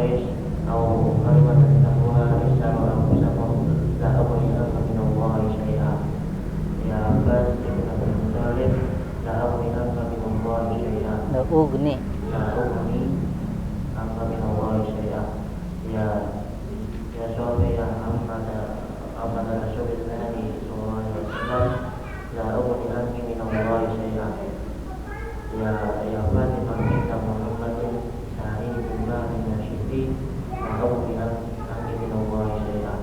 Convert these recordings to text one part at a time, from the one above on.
قريش أو كلمة تقولها اشتروا أنفسهم لا أغني عنك من الله شيئا. يا عباس بن عبد المطلب لا أغني عنك من الله شيئا. لا أغني عنك من الله شيئا. يا صافي يا محمد رسول الله صلى الله عليه وسلم لا أغني عنك من الله شيئا. يا فاطمة بنت محمد سعيد الله من الشرك لا أغني عنك من الله شيئا.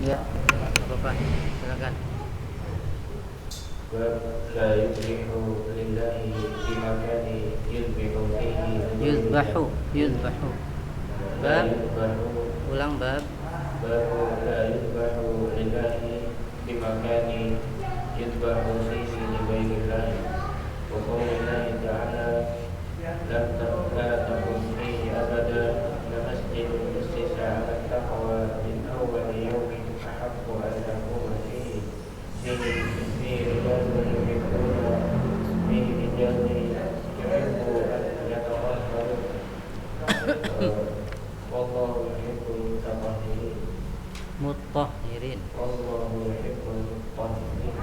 Ya, Bapak, silakan. La yusbihu lillahi fi makani yusbihu fihi Yuzbahu. Bab, ulang bab. Baru la yusbahu lillahi fi makani yusbahu fihi li ghairillah. Wa qawlillahi ta'ala la taqum fihi abada la masjidun ussisa 'ala taqwa min awwali yawmin ahaqqu an taquma fihi fihi rijalun yuhibbuna fihi rijalun yuhibbu an yatahharu wallahu yuhibbul mutahhirin. Mutahhirin. Wallahu yuhibbul mutahhirin.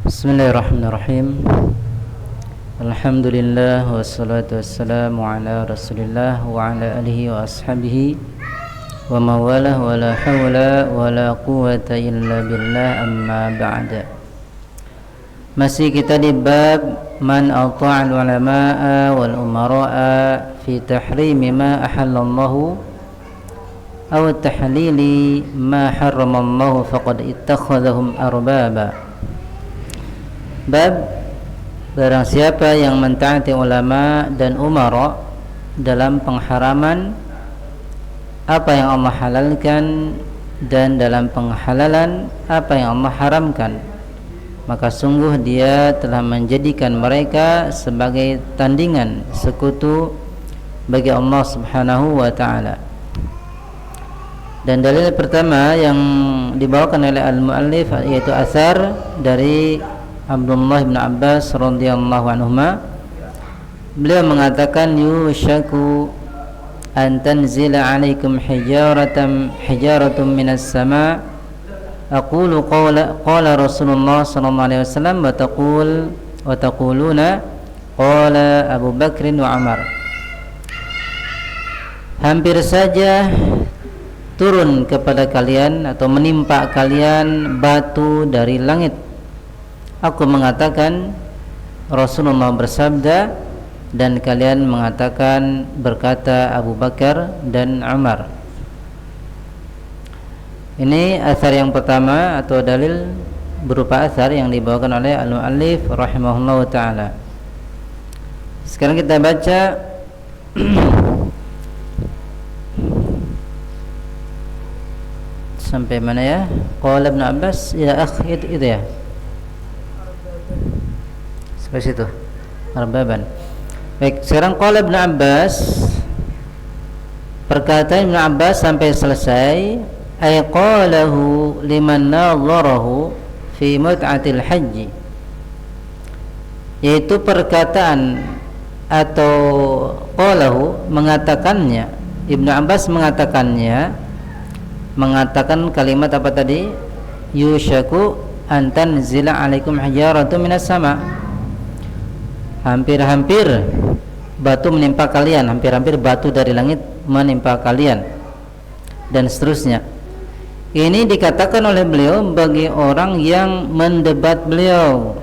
Bismillahirrahmanirrahim. Alhamdulillah wassalatu wassalamu ala Rasulillah wa ala alihi wa ashabihi wa mawalah wa la hawla wa la quwwata illa billah, amma ba'da. Masih kita di bab man ata'al ulama'a wal umara'a fi tahrimi ma ahallallahu aw tahlili ma harramallahu faqad ittakhadhahum arbaba. Bab barang siapa yang mentaati ulama dan umara dalam pengharaman apa yang Allah halalkan dan dalam penghalalan apa yang Allah haramkan, maka sungguh dia telah menjadikan mereka sebagai tandingan sekutu bagi Allah Subhanahu wa ta'ala. Dan dalil pertama yang dibawakan oleh al-muallif yaitu asar dari Abdullah bin Abbas radhiyallahu anhuma. Beliau mengatakan yushaku an tanzila alaikum hijaratun minas sama' aqulu qala Rasulullah sallallahu alaihi wasallam wa taquluna qala Abu Bakr wa Umar. Hampir saja turun kepada kalian atau menimpa kalian batu dari langit. Aku mengatakan Rasulullah bersabda, dan kalian mengatakan berkata Abu Bakar dan Umar. Ini asar yang pertama atau dalil berupa asar yang dibawakan oleh al-muallif rahimahullah ta'ala. Sekarang kita baca sampai mana ya? Qala Ibnu Abbas ila akhir itu ya. Sampai situ. Arbaban. Baik, sekarang qala Ibnu Abbas, perkataan Ibnu Abbas sampai selesai, ay qalahu liman nadharahu fi mut'atil haji, yaitu perkataan atau qalahu mengatakannya, Ibnu Abbas mengatakan kalimat apa tadi? Yushaku an tanzila alaikum hijaratun minas sama'. Hampir-hampir batu menimpa kalian, hampir-hampir batu dari langit menimpa kalian, dan seterusnya. Ini dikatakan oleh beliau bagi orang yang mendebat beliau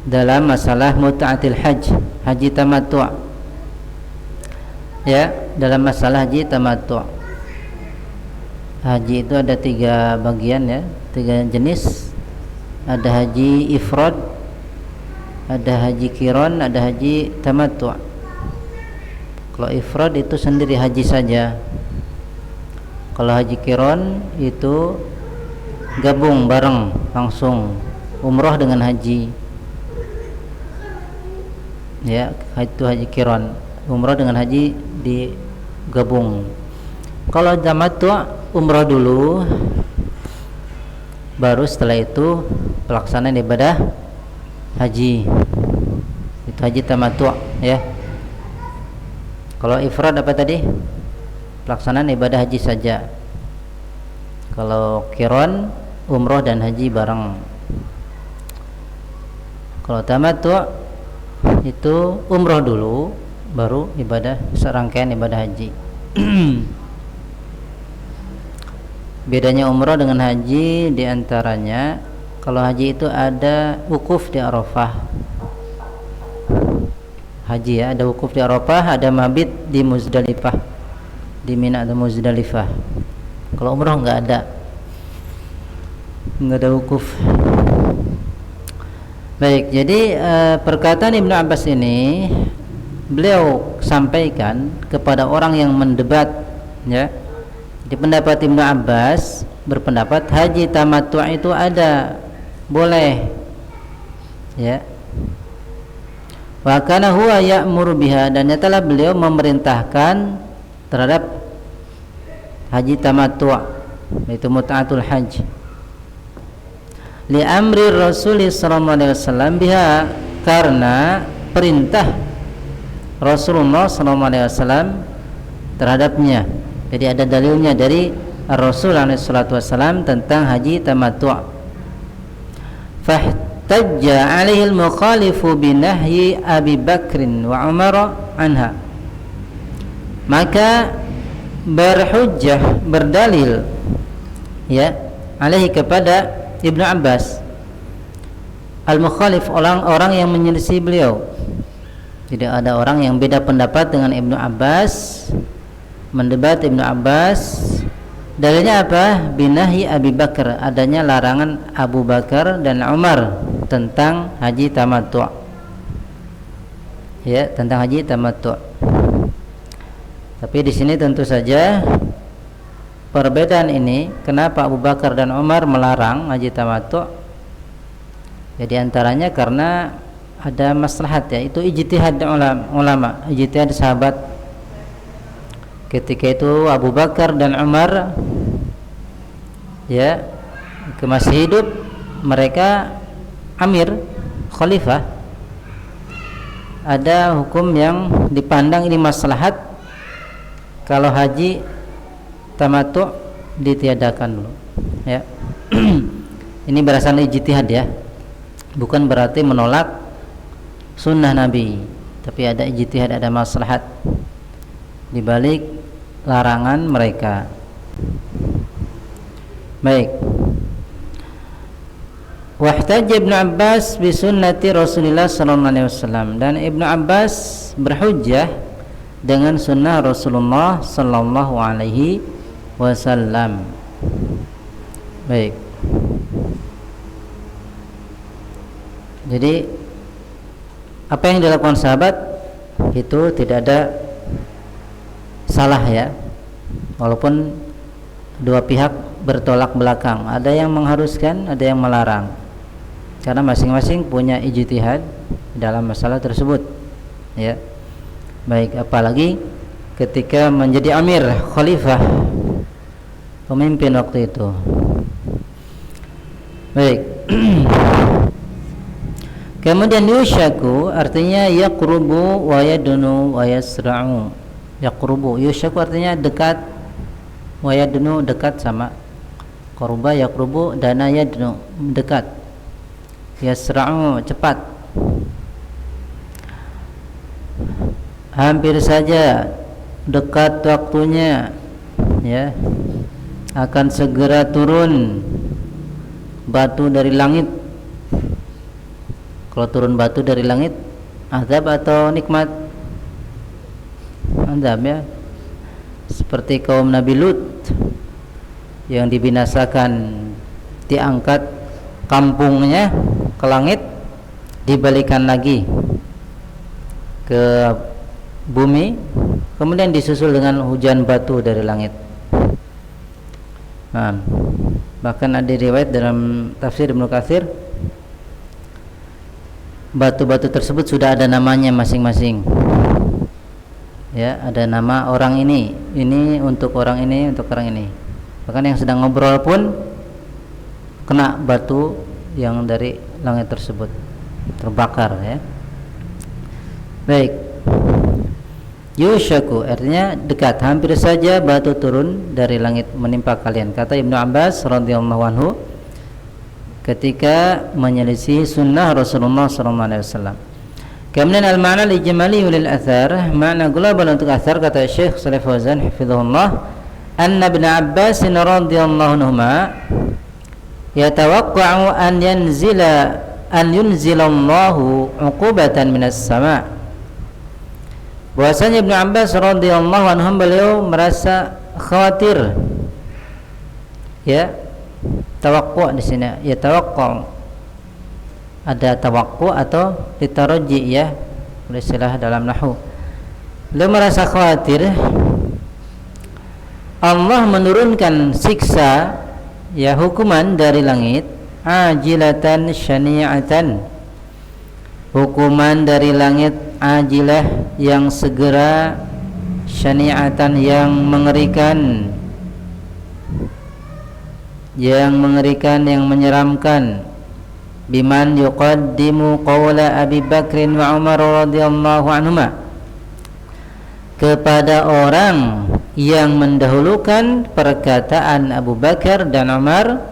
dalam masalah mut'atil haji tamattu'. Ya, dalam masalah haji tamattu'. Haji itu ada 3 bagian ya, 3 jenis. Ada haji ifrad, ada haji qiran, ada haji tamattu'. Kalau ifrad itu sendiri haji saja. Kalau haji qiran itu gabung bareng langsung umrah dengan haji. Ya, itu haji qiran, umrah dengan haji digabung. Kalau tamattu' umrah dulu, baru setelah itu pelaksanaan ibadah haji. Itu haji tamattu' ya. Kalau ifrad apa tadi? Pelaksanaan ibadah haji saja. Kalau qiran umrah dan haji bareng. Kalau tamattu' itu umrah dulu baru ibadah serangkaian ibadah haji. Bedanya umrah dengan haji diantaranya, kalau haji itu ada wukuf di Arafah. Haji ya, ada wukuf di Arafah, ada mabit di Muzdalifah, di Mina atau Muzdalifah. Kalau umrah nggak ada wukuf. Baik, jadi perkataan Ibnu Abbas ini beliau sampaikan kepada orang yang mendebat ya. Di pendapat Ibnu Abbas berpendapat haji tamattu' itu ada, boleh ya. Wa kana huwa ya'muru biha, dan nyatalah beliau memerintahkan terhadap haji tamattu', yaitu mut'atul hajj. Li amri Rasul sallallahu alaihi wasallam biha, karena perintah Rasulullah sallallahu alaihi wasallam terhadapnya. Jadi ada dalilnya dari Rasul alaihi salatu wasallam tentang haji tamattu'. Fahtajja alaihi al-mukhalifu binahyi Abi Bakrin wa Umar anha, maka berhujjah, berdalil ya alaihi kepada Ibnu Abbas, al-mukhalif orang yang menyelisih beliau. Jadi ada orang yang beda pendapat dengan Ibnu Abbas, mendebat Ibnu Abbas. Dalilnya apa? Binahyi Abi Bakar, adanya larangan Abu Bakar dan Umar tentang haji tamattu'. Ya, tentang haji tamattu'. Tapi di sini tentu saja perbedaan ini, kenapa Abu Bakar dan Umar melarang haji tamattu'? Jadi antaranya karena ada maslahat ya, itu ijtihad ulama, ijtihad sahabat. Ketika itu Abu Bakar dan Umar ya masih hidup, mereka amir, khalifah. Ada hukum yang dipandang ini maslahat, kalau haji tamattu' ditiadakan dulu ya. Ini berdasarkan ijtihad ya, bukan berarti menolak sunnah Nabi, tapi ada ijtihad, ada maslahat di balik larangan mereka. Baik. Wahtajja Ibnu Abbas bi sunnati Rasulillah sallallahu alaihi wasallam, dan Ibnu Abbas berhujjah dengan sunnah Rasulullah sallallahu alaihi wasallam. Baik. Jadi apa yang dilakukan sahabat itu tidak ada salah ya, walaupun dua pihak bertolak belakang, ada yang mengharuskan, ada yang melarang, karena masing-masing punya ijtihad dalam masalah tersebut ya. Baik, apalagi ketika menjadi amir, khalifah, pemimpin waktu itu. Baik. Kemudian yushaku artinya yaqrubu wa yadunu wa yasra'u. Yaqrubu, yushaku artinya dekat, wa yadunu dekat sama qurba, yaqrubu dana yadnu dekat, yasra'u cepat, hampir saja, dekat waktunya ya. akan segera turun batu dari langit. Kalau turun batu dari langit, azab atau nikmat? Azab ya. Seperti kaum Nabi Lut yang dibinasakan, diangkat kampungnya ke langit, dibalikan lagi ke bumi, kemudian disusul dengan hujan batu dari langit. Nah, bahkan ada riwayat dalam tafsir Ibnu Katsir, batu-batu tersebut sudah ada namanya masing-masing. Ya, ada nama orang ini untuk orang ini, untuk orang ini. Bahkan yang sedang ngobrol pun kena batu yang dari langit tersebut, terbakar ya. Baik. Yushaku artinya dekat, hampir saja batu turun dari langit menimpa kalian, kata Ibnu Abbas radhiyallahu anhu ketika menyelisih sunnah Rasulullah sallallahu alaihi wasallam. Kemudian al-ma'na al-ijmali lil athar, makna global untuk athar, kata Syekh Shalih Fauzan hafizahullah, anna Ibnu Abbas radhiyallahu anhuma yatawaqqa'u an yunzilallahu 'uqubatan minas sama'. Bahwasanya Ibnu Abbas radhiyallahu anhu beliau merasa khawatir, ya, tawakku di sini, ya tawakku, ada tawakku atau ditaraji ya, istilah dalam nahwu. Beliau merasa khawatir Allah menurunkan siksa, ya, hukuman dari langit, ajilatan syani'atan, hukuman dari langit ajilah yang segera, syani'atan yang mengerikan, yang menyeramkan, biman yuqaddimu qawla Abi Bakrin wa Umar radhiyallahu anhuma, kepada orang yang mendahulukan perkataan Abu Bakar dan Umar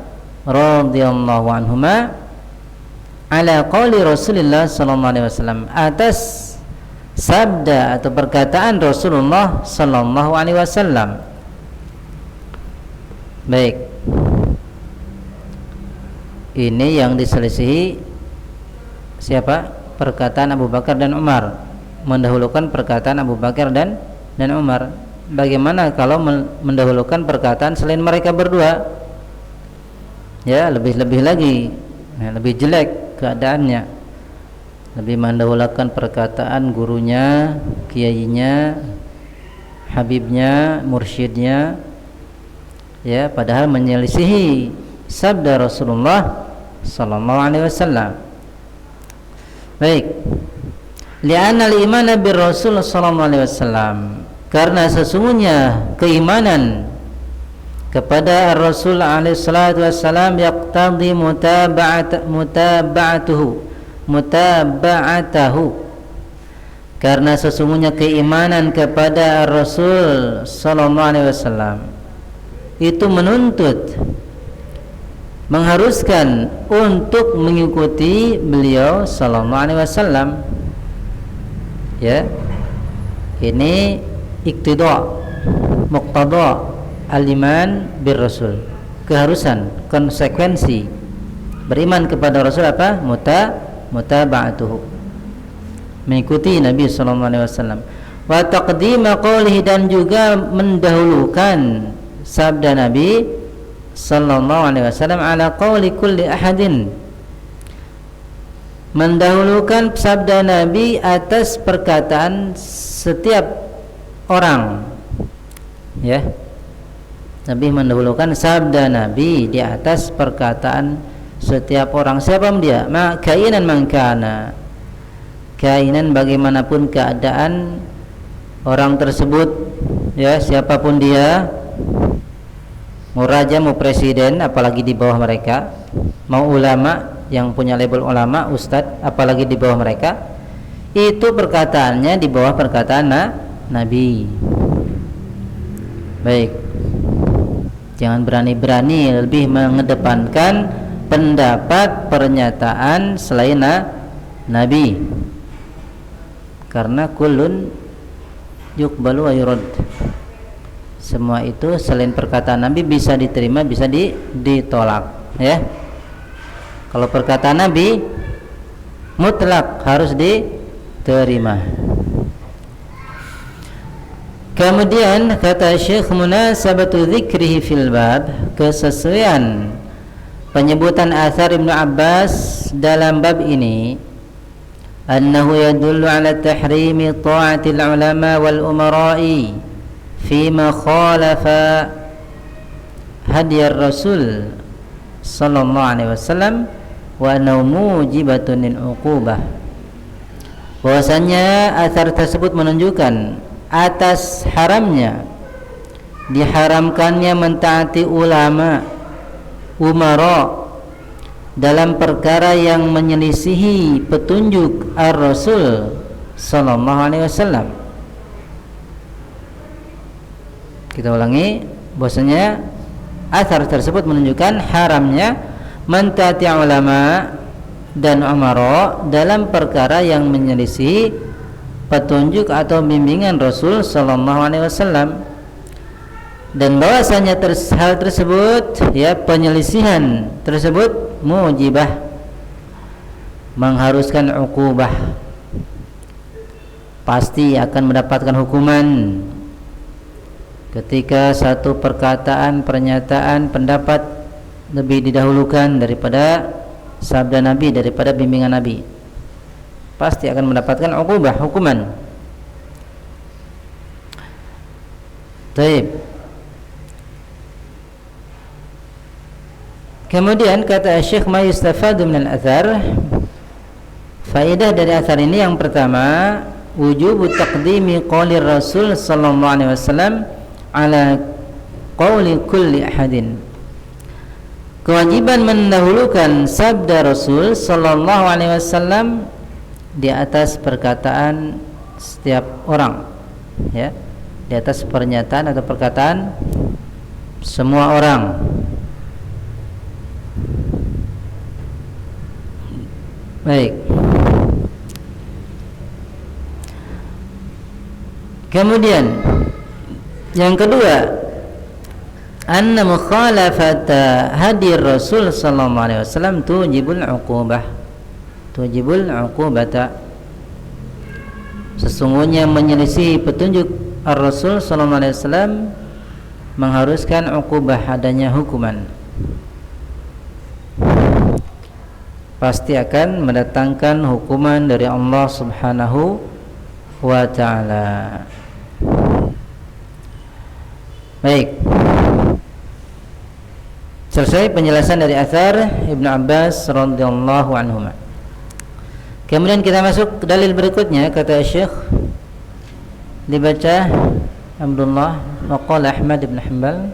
radhiyallahu anhuma ala qauli Rasulullah sallallahu alaihi wasallam, atas sabda atau perkataan Rasulullah sallallahu alaihi wasallam. Baik. Ini yang diselisihi siapa? Perkataan Abu Bakar dan Umar, mendahulukan perkataan Abu Bakar dan Umar. Bagaimana kalau mendahulukan perkataan selain mereka berdua? Ya, lebih lagi, ya, lebih jelek keadaannya. Lebih mendahulukan perkataan gurunya, kiainya, habibnya, mursyidnya, ya, padahal menyelisihi sabda Rasulullah sallallahu alaihi wasallam. Baik. Li'anna al-iman bir Rasul sallallahu alaihi wasallam, karena sesungguhnya keimanan kepada Rasul alaihi salatu wasallam yaqtadi mutaba'atahu, karena sesungguhnya keimanan kepada Rasul sallallahu alaihi wasallam itu menuntut, mengharuskan untuk mengikuti beliau sallallahu alaihi wasallam. Ya, ini iqtida, muqtada al-iman bir Rasul, keharusan, konsekuensi beriman kepada Rasul apa? Mutaba'atuhu, mengikuti Nabi sallallahu alaihi wasallam. Wa taqdima qawlihi, dan juga mendahulukan sabda Nabi sallallahu alaihi wasallam ala qawli kulli ahadin, mendahulukan sabda Nabi atas perkataan setiap orang. Ya, Nabi mendahulukan sabda Nabi di atas perkataan setiap orang. Siapa dia? Kainan mangkana, kainan bagaimanapun keadaan orang tersebut, ya, siapapun dia, mau raja, mau presiden, apalagi di bawah mereka, mau ulama yang punya label ulama, ustadz, apalagi di bawah mereka, itu perkataannya di bawah perkataan Nabi. Baik, jangan berani-berani lebih mengedepankan pendapat pernyataan selain Nabi, karena kullun yuqbalu wa yurad, Semua itu selain perkataan Nabi bisa diterima, bisa ditolak, ya. Kalau perkataan Nabi mutlak harus diterima. Kemudian kata Syekh, munasabatu dzikrihi fil bab, kesesuaian penyebutan athar Ibnu Abbas dalam bab ini, annahu yadullu ala tahrimi ta'atil ulama wal umara'i fima khalafa hadiyar Rasul sallallahu alaihi wasallam wa annahu mujibatun lil uqubah. Bahwasanya athar tersebut menunjukkan atas haramnya, diharamkannya mentaati ulama, umara dalam perkara yang menyelisihi petunjuk ar-Rasul sallallahu alaihi wasallam. Kita ulangi, bahwasanya athar tersebut menunjukkan haramnya mentaati ulama dan umara dalam perkara yang menyelisihi petunjuk atau bimbingan Rasul sallallahu alaihi wasallam, dan bahwasanya hal tersebut, ya, penyelisihan tersebut mujibah, mengharuskan uqubah, pasti akan mendapatkan hukuman ketika satu perkataan, pernyataan, pendapat lebih didahulukan daripada sabda Nabi, daripada bimbingan Nabi, pasti akan mendapatkan uqubah, hukuman. Baik. Kemudian kata Syekh, ma yustafadu min al-athar, faedah dari athar ini yang pertama, wujubu taqdimi qouli Rasul sallallahu alaihi wasallam ala qouli kulli ahadin, kewajiban mendahulukan sabda Rasul sallallahu alaihi wasallam di atas perkataan setiap orang, ya, di atas pernyataan atau perkataan semua orang. Baik. Kemudian yang kedua, anna mukhalafata hadir Rasul sallallahu alaihi wasallam tujibul uqubah, tujibul uqubata, sesungguhnya menyelisih petunjuk Ar-Rasul sallallahu alaihi wasallam mengharuskan uqubah, adanya hukuman, pasti akan mendatangkan hukuman dari Allah Subhanahu wa ta'ala. Baik, selesai penjelasan dari athar Ibnu Abbas radhiyallahu anhuma. Kemudian kita masuk ke dalil berikutnya, kata Syekh, dibaca Abdullah wa qala Ahmad bin Hanbal.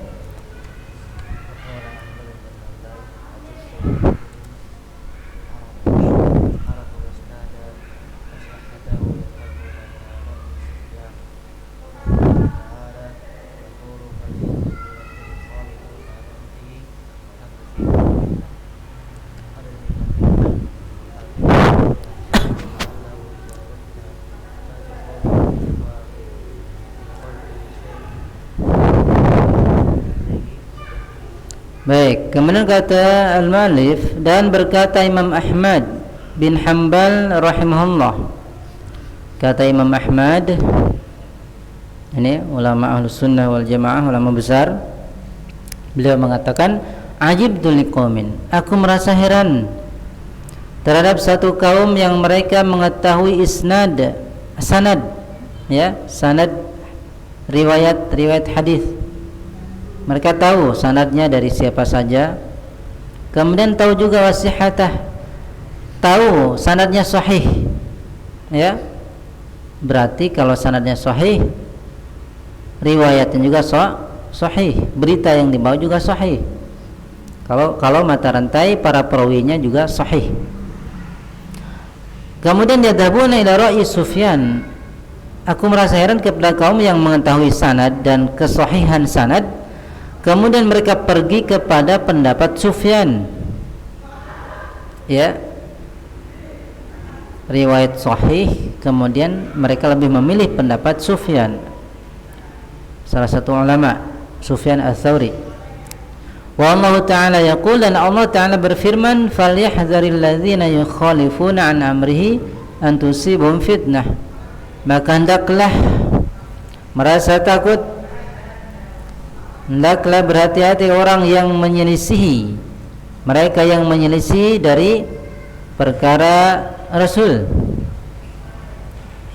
Baik, kemudian kata al-Mu'allif, dan berkata Imam Ahmad bin Hanbal rahimahullah, kata Imam Ahmad, ini ulama Ahlus Sunnah wal Jamaah, ulama besar, beliau mengatakan, ajibtu liqaumin, aku merasa heran terhadap satu kaum yang mereka mengetahui isnad, sanad, ya, sanad riwayat hadis. Mereka tahu sanadnya dari siapa saja, kemudian tahu juga wasihatah, tahu sanadnya sahih, ya, berarti kalau sanadnya sahih, riwayatnya juga sahih, berita yang dibawa juga sahih. Kalau mata rantai para perawinya juga sahih. Kemudian yadhabuna ila ra'yi Sufyan, aku merasa heran kepada kaum yang mengetahui sanad dan kesahihan sanad, kemudian mereka pergi kepada pendapat Sufyan, ya, riwayat sahih, kemudian mereka lebih memilih pendapat Sufyan. salah satu ulama Sufyan Ats-Tsauri. Wa Allah Ta'ala yaqul, dan Allah Ta'ala berfirman, falyahdzaril ladzina yukhalifuna an amrihi an tusibhum fitnah. Maka hendaklah merasa takut, hendaklah berhati-hati orang yang menyelisihi, mereka yang menyelisih dari perkara Rasul,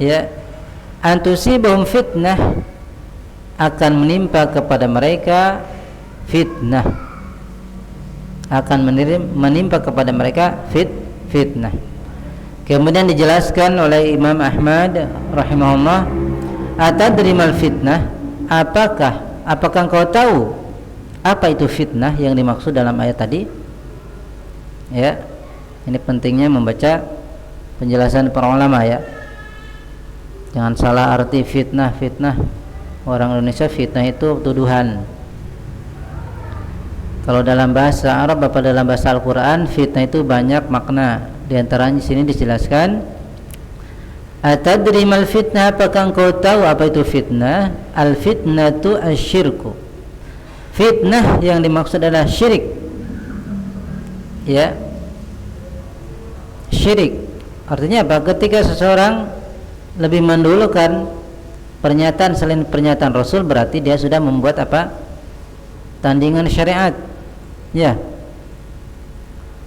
ya, an tusibhum fitnah, akan menimpa kepada mereka fitnah, akan menimpa kepada mereka fitnah. Kemudian dijelaskan oleh Imam Ahmad rahimahullah, atadri mal fitnah, apakah engkau tahu apa itu fitnah yang dimaksud dalam ayat tadi? Ya, ini pentingnya membaca penjelasan para ulama, ya. Jangan salah arti fitnah. Orang Indonesia fitnah itu tuduhan. Kalau dalam bahasa Arab atau dalam bahasa Al-Quran, fitnah itu banyak makna. Di antaranya di sini dijelaskan, atadri mal fitnah, apakah engkau tahu apa itu fitnah? Al fitnatu asyirku. Fitnah yang dimaksud adalah syirik, ya. Syirik artinya apa? Ketika seseorang lebih mendulukan pernyataan selain pernyataan Rasul, berarti dia sudah membuat apa? Tandingan syariat, ya,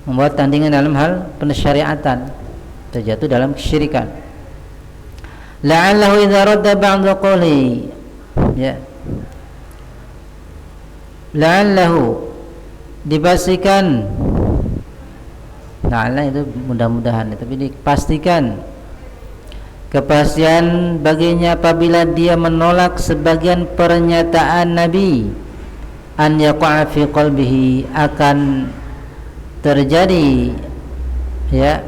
membuat tandingan dalam hal pensyariatan, terjatuh dalam kesyirikan. La'allahu idza radda ba'd qawli, ya, la'allahu dipastikan, la'alla itu mudah-mudahan, tapi dipastikan kepastian baginya apabila dia menolak sebagian pernyataan Nabi, an yaqa'a fi qalbihi, akan terjadi, ya,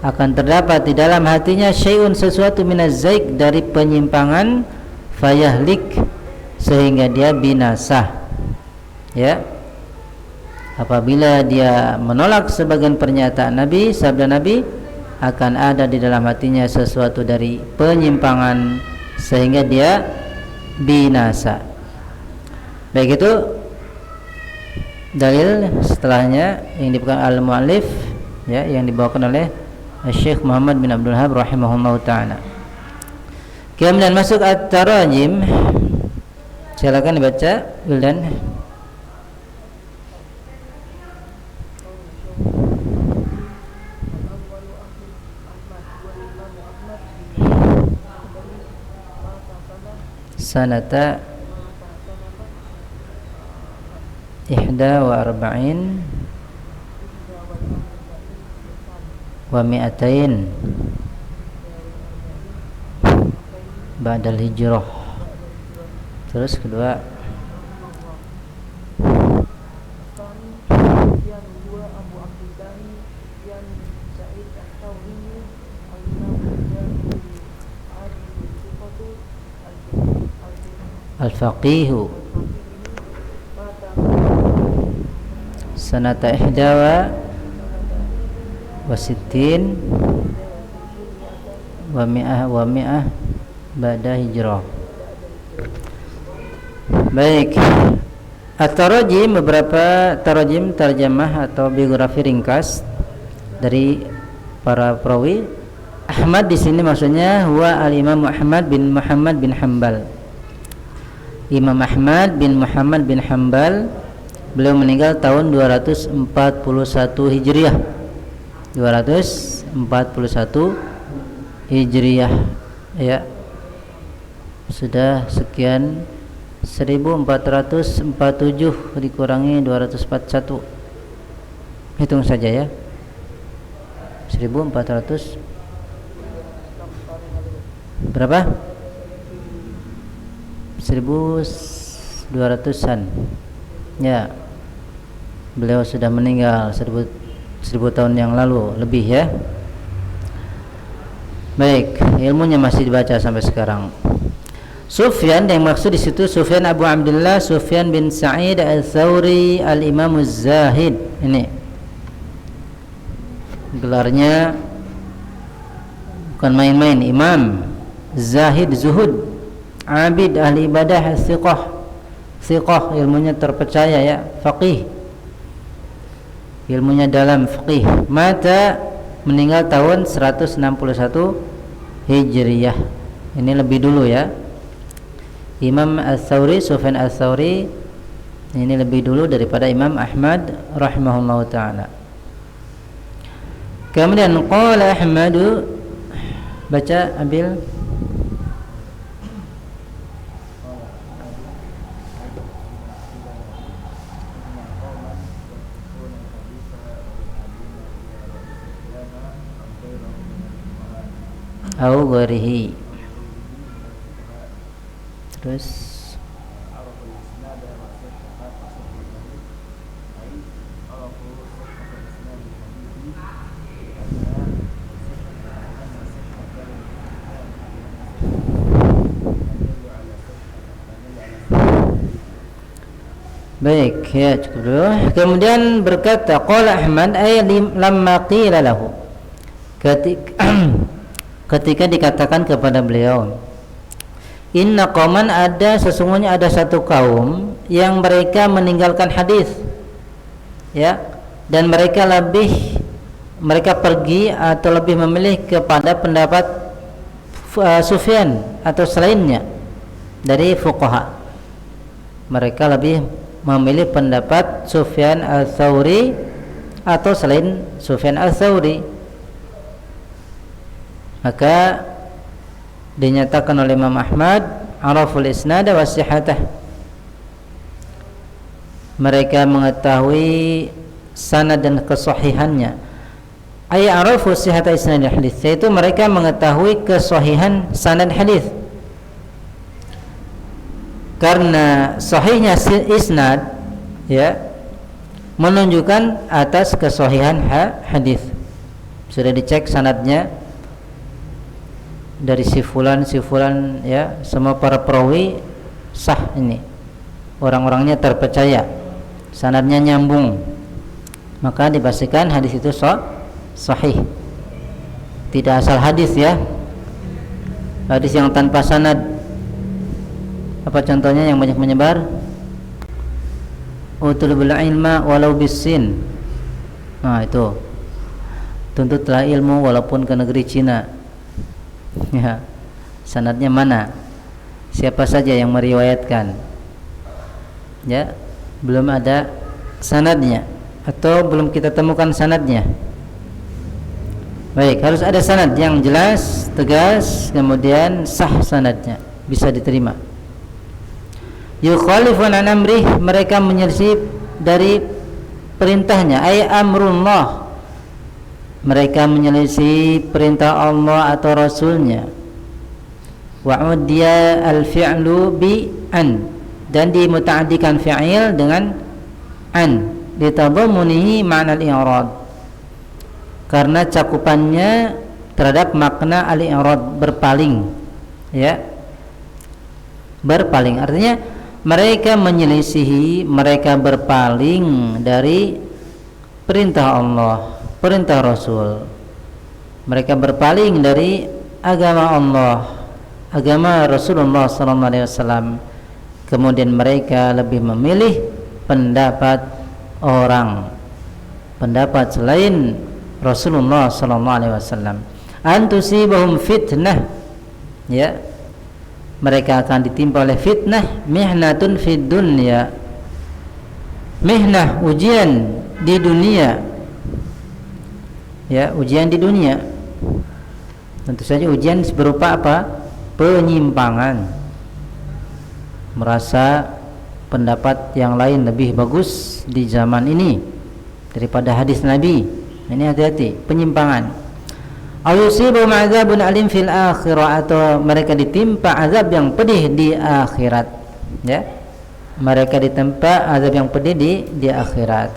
akan terdapat di dalam hatinya syai'un, sesuatu minaz zaik, dari penyimpangan, fayahlik, sehingga dia binasa, ya. Apabila dia menolak sebagian pernyataan Nabi, sabda Nabi, akan ada di dalam hatinya sesuatu dari penyimpangan sehingga dia binasa. Baik, itu dalil setelahnya yang dibawakan al-muallif, ya, yang dibawakan oleh Syekh Muhammad bin Abdul Wahhab rahimahullahu taala. Kemudian masuk at-tarajim. Silakan dibaca, Wildan. Sanata ihda wa arba'in wa mi'atain ba'dal hijrah. Terus kedua, al-faqihu sanata ihda wa sittin wa mi'ah ba'da hijrah. Baik, at-tarajim, beberapa tarajim, tarjamah atau biografi ringkas dari para perawi. Ahmad di sini maksudnya huwa al-Imam Muhammad bin Muhammad bin Hanbal. Imam Ahmad bin Muhammad bin Hanbal, beliau meninggal tahun 241 Hijriah. 241 Hijriah, ya. Sudah sekian, 1447 dikurangi 241. Hitung saja, ya. 1400 berapa? 1200-an, ya. Beliau sudah meninggal 1000 tahun yang lalu lebih, ya. Baik, ilmunya masih dibaca sampai sekarang. Sufyan, yang maksud di situ Sufyan Abu Abdullah Sufyan bin Sa'id Ats-Tsauri al-Imam Az-Zahid. Ini gelarnya bukan main-main, Imam Zahid, zuhud, abid, ahli ibadah, thiqah, ilmunya terpercaya ya, faqih, ilmunya dalam faqih. Mata, meninggal tahun 161 Hijriyah. Ini lebih dulu ya. Imam Ats-Tsauri, Sufyan Ats-Tsauri ini lebih dulu daripada Imam Ahmad rahimahullahu taala. Kemudian qala Ahmadu, baca Abil. Au ghairihi. Terus baik ya, cukup dulu. Kemudian berkata qala Ahmad ay lamma qila lahu, ketika dikatakan kepada beliau, inna qauman, sesungguhnya ada satu kaum yang mereka meninggalkan hadis ya, dan mereka pergi atau lebih memilih kepada pendapat Sufyan atau selainnya dari fuqaha. Mereka lebih memilih pendapat Sufyan Ats-Tsauri atau selain Sufyan Ats-Tsauri. Maka dinyatakan oleh Imam Ahmad, araful isnad wa sihhatah, mereka mengetahui sanad dan kesahihannya. Ay arafu sihhata isnad hadis, yaitu mereka mengetahui kesahihan sanad hadis. Karena sahihnya isnad ya menunjukkan atas kesahihan hadis. Sudah dicek sanadnya dari si fulan ya, semua para perawi sah, ini orang-orangnya terpercaya, sanadnya nyambung, maka dipastikan hadis itu sahih. Tidak asal hadis ya, hadis yang tanpa sanad. Apa contohnya yang banyak menyebar? Utulubul ilma walau bisin. Nah itu, tuntutlah ilmu walaupun ke negeri Cina ya. Sanadnya mana, siapa saja yang meriwayatkan ya, belum ada sanadnya atau belum kita temukan sanadnya. Baik, harus ada sanad yang jelas, tegas, kemudian sah sanadnya, bisa diterima. Yukhalifun an amrih, mereka menyelisih dari perintahnya, ay amrullah, mereka menyelisih perintah Allah atau Rasulnya. Wa'uddiya al-fi'lu bi an, dan dimuta'addikan fi'il dengan an, ditadammunihi ma'na al-i'rad, karena cakupannya terhadap makna al-i'rad, berpaling ya, berpaling. Artinya mereka menyelisihi, mereka berpaling dari perintah Allah, perintah Rasul. Mereka berpaling dari agama Allah, agama Rasulullah SAW. Kemudian mereka lebih memilih pendapat orang, pendapat selain Rasulullah SAW. Antusibahum fitnah ya, mereka akan ditimpa oleh fitnah, mihnatun fid dunya, mihnah, ujian di dunia ya, ujian di dunia. Tentu saja ujian berupa apa? Penyimpangan, merasa pendapat yang lain lebih bagus di zaman ini daripada hadis Nabi. Ini hati-hati, penyimpangan. Ayusibum azabun alim fil akhirah, atau mereka ditimpa azab yang pedih di akhirat ya, mereka ditimpa azab yang pedih di akhirat.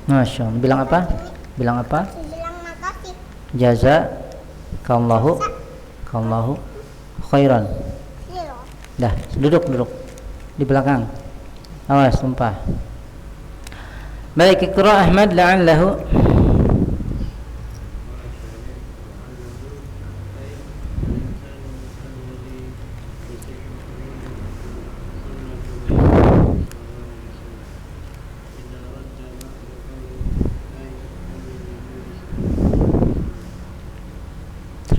Masya Allah. Bilang apa? Bilang apa? Bilang makasih. Jazakallahu khairan. Dah, duduk di belakang, awas tumpah. Baik, Iqra Ahmad la'allahu.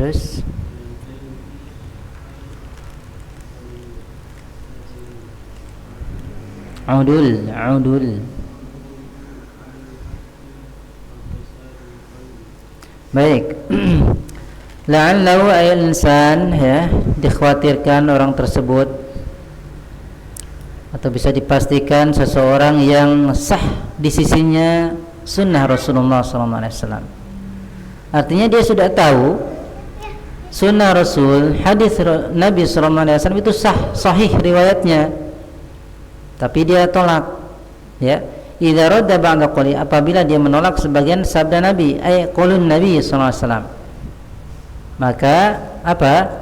Terus udul. Baik. La'allahu ayal insan, ya, dikhawatirkan orang tersebut atau bisa dipastikan seseorang yang sah di sisinya sunnah Rasulullah SAW. Artinya dia sudah tahu sunnah Rasul, hadis Nabi SAW itu sahih riwayatnya, tapi dia tolak, ya. Idza radda ba'da qawli, apabila dia menolak sebagian sabda Nabi, ay qaulun Nabi SAW, maka apa?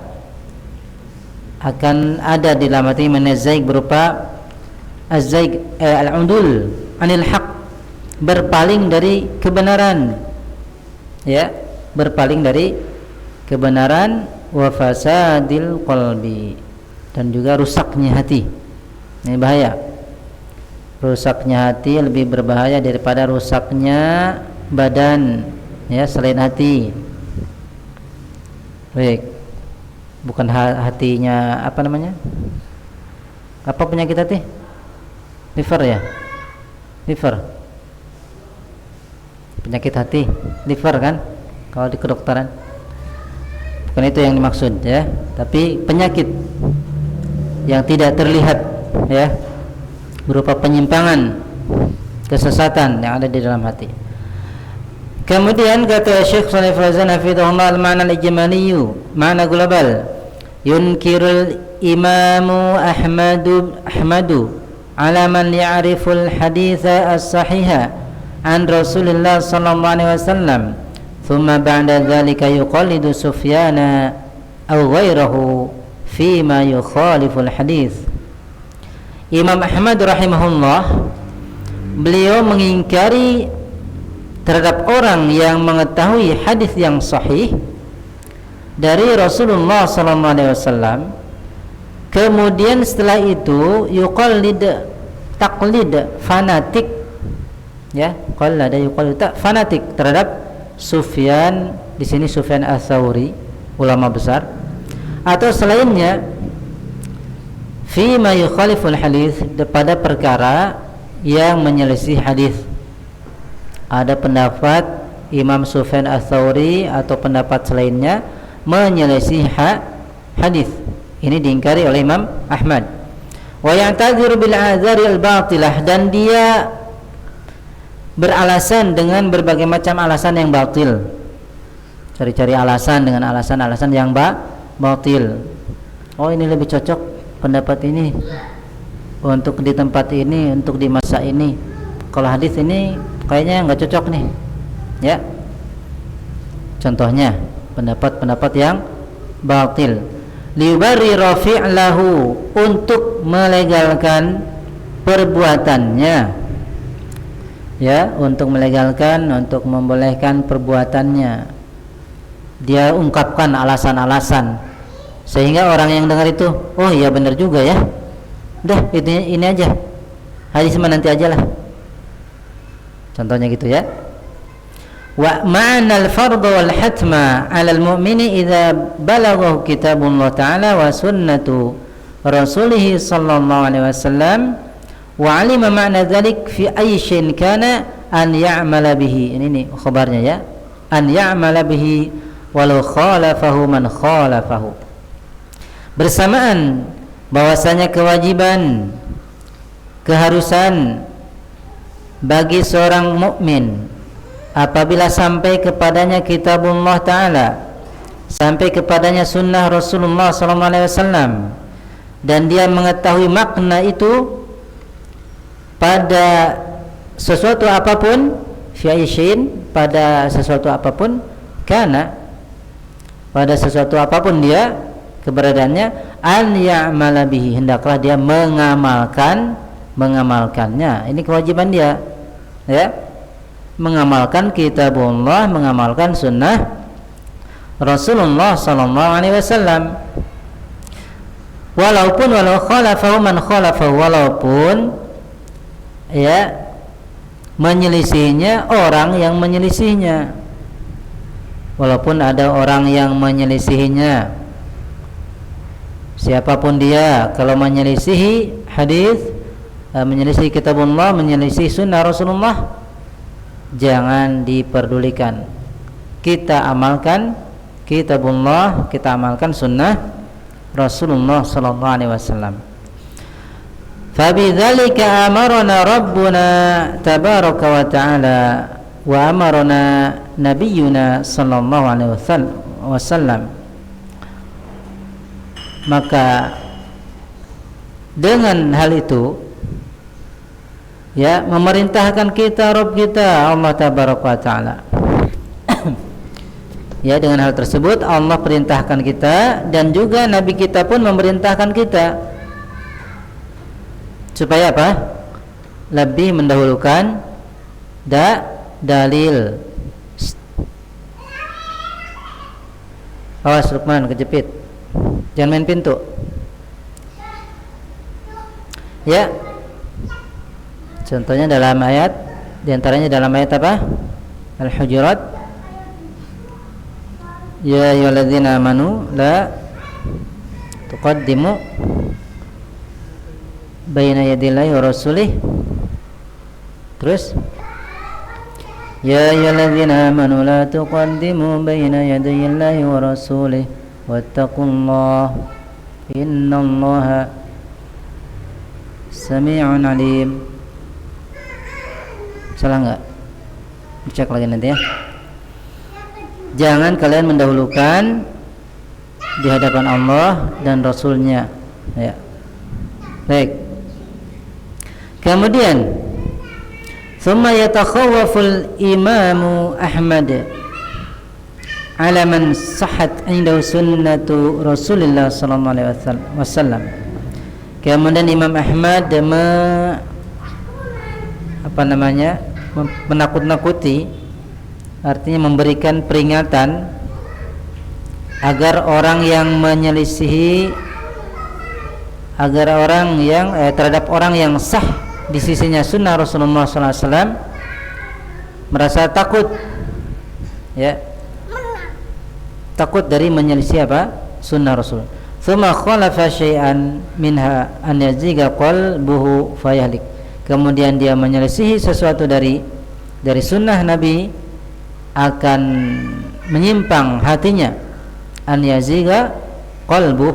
Akan ada di dalam hati menazaik berupa az-zaig, al-udul anil haq, berpaling dari kebenaran, ya, berpaling dari kebenaran, wa fasadil qalbi, dan juga rusaknya hati. Ini bahaya. Rusaknya hati lebih berbahaya daripada rusaknya badan, ya, selain hati. Baik. Bukan hatinya apa namanya? Apa penyakit hati? Liver, ya? Liver. Penyakit hati, liver kan? Kalau di kedokteran. Bukan itu yang dimaksud, ya. Tapi penyakit yang tidak terlihat, ya, berupa penyimpangan, kesesatan yang ada di dalam hati. Kemudian kata Syekh Shalih Fauzan hafizahullah, al-ma'na al-ijmaliyu, ma'na global, yunkirul imamu Ahmadu ala man ya'riful haditha as-sahiha an Rasulillah sallallahu alaihi wasallam, thumma ba'da dhalika yuqallidu Sufyana aw ghairahu fima yukhaliful hadith. Imam Ahmad rahimahullah, beliau mengingkari terhadap orang yang mengetahui hadis yang sahih dari Rasulullah SAW, kemudian setelah itu yuqallid, taklid, fanatik, ya, qallada yuqallid, fanatik terhadap Sufyan, di sini Sufyan Ats-Tsauri, ulama besar, atau selainnya, fima yukhaliful hadis, pada perkara yang menyelisih hadis. Ada pendapat Imam Sufyan Ats-Tsauri atau pendapat selainnya menyelisih hadis. Ini diingkari oleh Imam Ahmad. Wa ya'tadhiru bil a'dzari al-batilah, dan dia beralasan dengan berbagai macam alasan yang batil. Cari-cari alasan dengan alasan-alasan yang batil. Oh, ini lebih cocok pendapat ini untuk di tempat ini, untuk di masa ini. Kalau hadis ini kayaknya nggak cocok nih, ya. Contohnya pendapat-pendapat yang batil. Liubarrira fi'lahu, untuk melegalkan perbuatannya, ya, untuk melegalkan, untuk membolehkan perbuatannya. Dia ungkapkan alasan-alasan sehingga orang yang dengar itu, oh iya benar juga ya, udah ini aja, hadis nanti aja lah. Contohnya gitu, ya. Wa ma'na al-fardhu wal hatma 'ala al-mu'mini idza balaghahu kitabullah ta'ala wa sunnatu rasulih sallallahu alaihi wasallam wa 'alima ma'na dzalik fi ayyi shay'in kana an ya'mala bihi. Ini nih khabarnya, ya. An ya'mala bihi walau khalafahu man khalafahu. Bersamaan bahwasanya kewajiban, keharusan bagi seorang mukmin apabila sampai kepadanya kitabullah ta'ala, sampai kepadanya sunnah Rasulullah SAW, dan dia mengetahui makna itu pada sesuatu apapun, fi'ishin, pada sesuatu apapun, karena pada sesuatu apapun dia keberadaannya, an ya'mala bihi, hendaklah dia mengamalkannya. Ini kewajiban dia, ya, mengamalkan kitabullah, mengamalkan sunnah Rasulullah sallallahu alaihi wasallam. Walaupun walau khalafahu man khalafahu, walaupun, ya, menyelisihinya orang yang menyelisihnya. walaupun ada orang yang menyelisihinya. Siapapun dia, kalau menyelisihi hadis, menyelisihi kitabullah, menyelisihi sunnah Rasulullah, jangan diperdulikan. Kita amalkan kitabullah, kita amalkan sunnah Rasulullah sallallahu alaihi wasallam. Fabidzalika amarna rabbuna tabaraka wa ta'ala wa amarna nabiyyuna sallallahu alaihi wasallam. Maka dengan hal itu, ya, memerintahkan kita Rabb kita Allah tabaraka wa ta'ala. Ya, dengan hal tersebut Allah perintahkan kita, dan juga Nabi kita pun memerintahkan kita supaya apa? Lebih mendahulukan dalil. Awas Lukman, kejepit. Jangan main pintu. Ya. Contohnya dalam ayat, diantaranya dalam ayat apa? Al-Hujurat. Ya ayyuhalladzina amanu la tuqaddimu baina yadillahi wa rasulih. Terus ya ayyuhalladzina amanu la tuqaddimu baina yadayillahi wa rasulih wattaqullaha innallaha sami'un alim. Salah enggak? Cek lagi nanti ya. Jangan kalian mendahulukan di hadapan Allah dan Rasulnya, ya. Baik. Kemudian thumma yatakhawwaful imamu Ahmad ala man sahhat indahu sunnatu Rasulillah sallallahu alaihi wasallam. Kemudian Imam Ahmad menakut-nakuti, artinya memberikan peringatan agar orang yang menyelisihi, agar orang yang terhadap orang yang sah di sisinya sunnah Rasulullah SAW merasa takut, ya, takut dari menyelisih apa? Sunnah Rasul. Tsumma khalafa syai'an minha an yaziga qalbuhu fayahlik. Kemudian dia menyelisihi sesuatu dari sunnah Nabi, akan menyimpang hatinya. An yaziga qalbuh,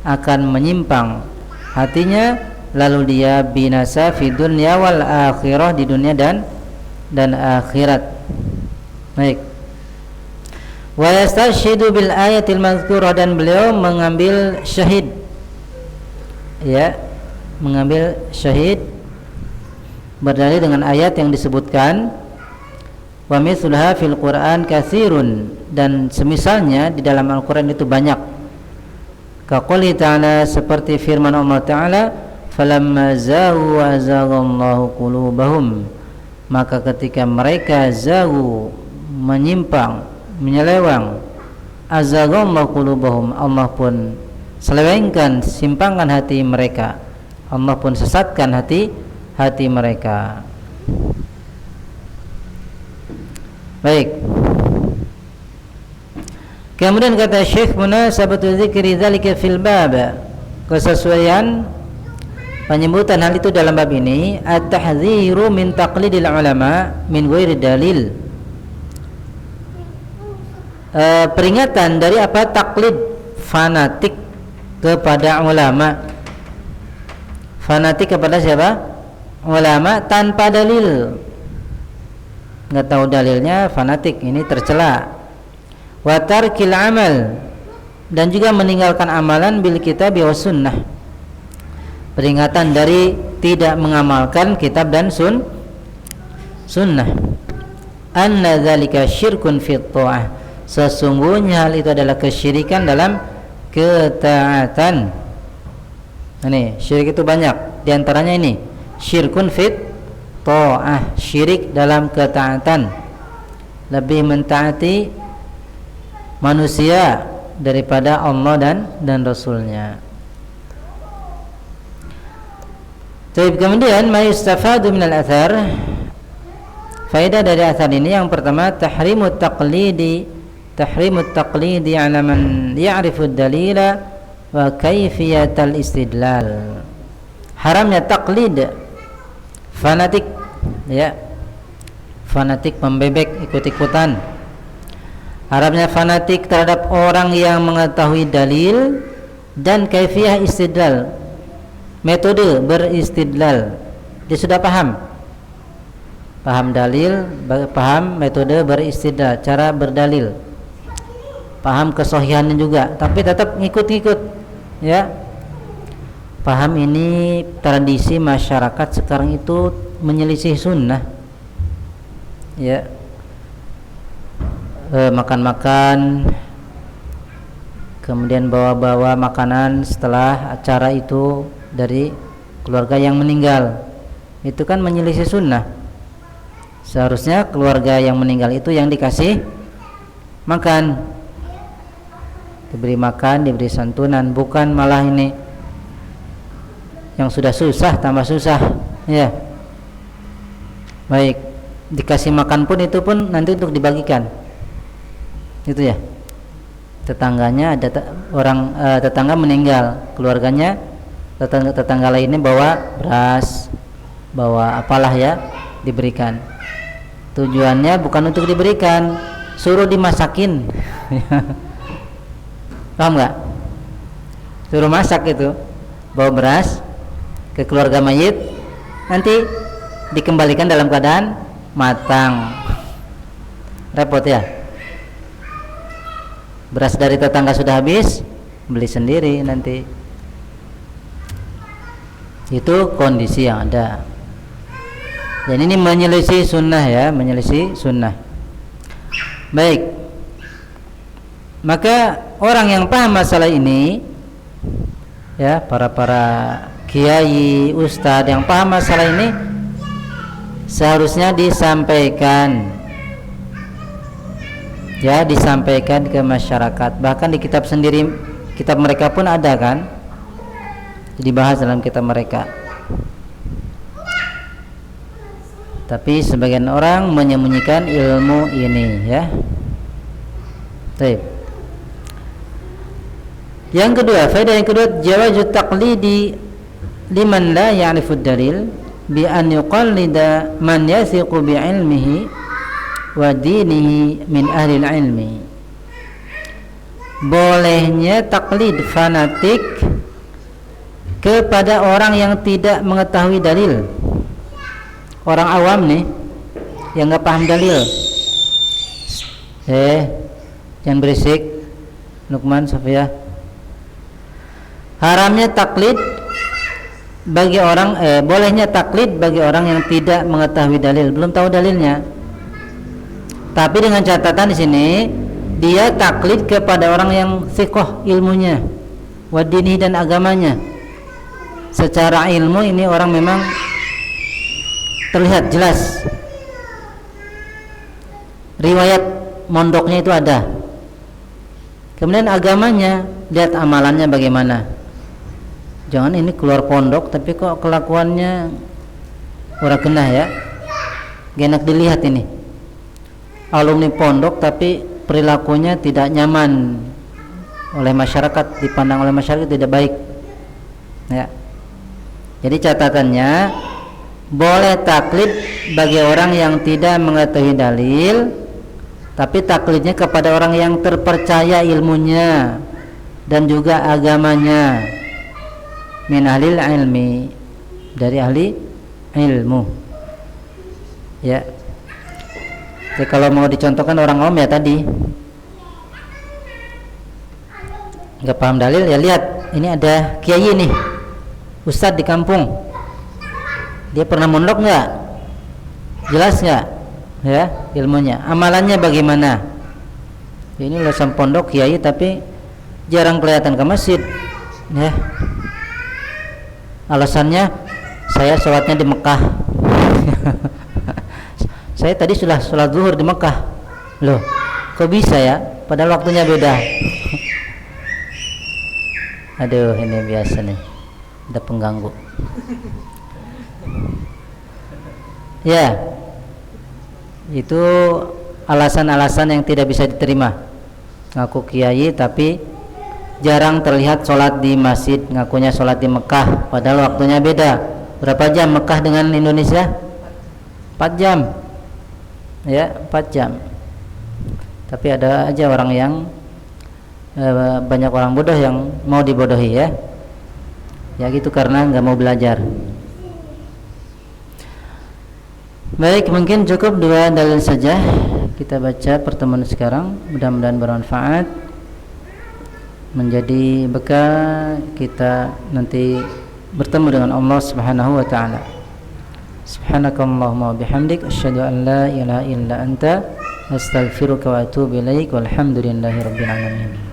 akan menyimpang hatinya, lalu dia binasa fi dunya wal akhirah, di dunia dan akhirat. Baik. Wa yastashidu bil ayatil mazkurah, dan beliau mengambil syahid, ya, mengambil syahid berdalil dengan ayat yang disebutkan. Wa mithlaha fil Qur'an katsirun, dan semisalnya di dalam Al-Qur'an itu banyak. Ka qouli ta'ala, seperti firman Allah Ta'ala, falamma zaghu wa azaghallahu qulubahum, maka ketika mereka zaghu, menyimpang, menyeleweng, azaghallahu qulubahum, Allah pun selewengkan, simpangkan hati mereka, Allah pun sesatkan hati mereka. Baik. Kemudian kata Syekh, munasabatu dzikri dzalika fil bab, kesesuaian penyebutan hal itu dalam bab ini, at-tahdziru min taqlidil ulama min ghairi dalil. Peringatan dari apa? Taklid, fanatik kepada ulama. Fanatik kepada siapa? Ulama tanpa dalil, nggak tahu dalilnya, fanatik, ini tercela. Wa tarkil amal, dan juga meninggalkan amalan bil kitab wa sunnah. Peringatan dari tidak mengamalkan kitab dan sunnah. Anna dzalika syirkun fit ta'ah, sesungguhnya hal itu adalah kesyirikan dalam ketaatan. Ini syirik itu banyak, di antaranya ini syirkun fit ta'ah, syirik dalam ketaatan, lebih mentaati manusia daripada Allah dan Rasulnya. Kemudian ma yustafadu minal athar, faedah dari athar ini yang pertama, tahrimut taqlidi tahrimut taqlidi 'ala man ya'rifu ad-dalila wa kaifiyatal istidlal. Haramnya taklid, fanatik, ya, fanatik membebek, ikut-ikutan. Haramnya fanatik terhadap orang yang mengetahui dalil dan kaifiyah istidlal, metode beristidlal. Dia sudah paham dalil, paham metode beristidlal, cara berdalil, paham kesohihannya juga, tapi tetap ngikut-ngikut, ya. Paham ini tradisi masyarakat sekarang itu menyelisih sunnah, ya. Makan-makan, kemudian bawa-bawa makanan setelah acara itu dari keluarga yang meninggal, itu kan menyelisih sunnah. Seharusnya keluarga yang meninggal itu yang dikasih makan, diberi makan, diberi santunan, bukan malah ini yang sudah susah tambah susah, ya. Baik, dikasih makan pun itu pun nanti untuk dibagikan, itu ya. Tetangganya ada orang tetangga meninggal, keluarganya tetangga lainnya bawa beras, bawa apalah ya, diberikan. Tujuannya bukan untuk diberikan, suruh dimasakin. Paham nggak? Suruh masak itu, bawa beras ke keluarga mayit, nanti dikembalikan dalam keadaan matang. Repot ya. Beras dari tetangga sudah habis, beli sendiri nanti. Itu kondisi yang ada. Dan ini menyelisih sunnah, ya, menyelisih sunnah. Baik, maka orang yang paham masalah ini, ya, para kiai, ustadz yang paham masalah ini seharusnya disampaikan, ya, disampaikan ke masyarakat. Bahkan di kitab sendiri, kitab mereka pun ada kan, dibahas dalam kitab mereka. Tapi sebagian orang menyembunyikan ilmu ini, ya. Baik. Yang kedua, faedah yang kedua, jawazut taqlidi liman la ya'rifud dalil bi an yuqallida man yathiqu bi ilmihi wa dinihi min ahli ilmi. Bolehnya taklid fanatik kepada orang yang tidak mengetahui dalil. Orang awam nih yang nggak paham dalil. Jangan berisik, Lukman, Sofia. Haramnya taklid bagi orang, bolehnya taklid bagi orang yang tidak mengetahui dalil, belum tahu dalilnya. Tapi dengan catatan di sini, dia taklid kepada orang yang thiqah ilmunya, wadini dan agamanya. Secara ilmu ini orang memang terlihat jelas, riwayat mondoknya itu ada. Kemudian agamanya, lihat amalannya bagaimana. Jangan ini keluar pondok tapi kok kelakuannya orang kenah, ya, gak enak dilihat ini. Alumni pondok tapi perilakunya tidak nyaman oleh masyarakat, dipandang oleh masyarakat tidak baik, ya. Jadi catatannya, boleh taklid bagi orang yang tidak mengetahui dalil, tapi taklidnya kepada orang yang terpercaya ilmunya dan juga agamanya, min ahlil ilmi, dari ahli ilmu, ya. Jadi kalau mau dicontohkan orang awam, ya tadi nggak paham dalil, ya lihat ini ada kiai nih, ustadz di kampung, dia pernah mondok nggak, jelas nggak, ya, ilmunya, amalannya bagaimana. Ini lulusan pondok kiai tapi jarang kelihatan ke masjid, ya. Alasannya, saya sholatnya di Mekah. Saya tadi sudah sholat zuhur di Mekah. Loh, kok bisa ya? Padahal waktunya beda. Aduh, ini biasa nih, ada pengganggu. Ya, itu alasan-alasan yang tidak bisa diterima. ngaku kiai tapi jarang terlihat sholat di masjid, ngakunya sholat di Mekah padahal waktunya beda. Berapa jam Mekah dengan Indonesia? 4 jam ya, 4 jam. Tapi ada aja orang yang banyak orang bodoh yang mau dibodohi ya gitu karena nggak mau belajar. Baik, mungkin cukup 2 dalil saja kita baca pertemuan sekarang, mudah-mudahan bermanfaat, menjadi bekal kita nanti bertemu dengan Allah Subhanahu wa taala. Subhanakallahumma wa bihamdik asyhadu an la ilaha illa anta astaghfiruka wa atubu ilaik walhamdulillahi rabbil alamin.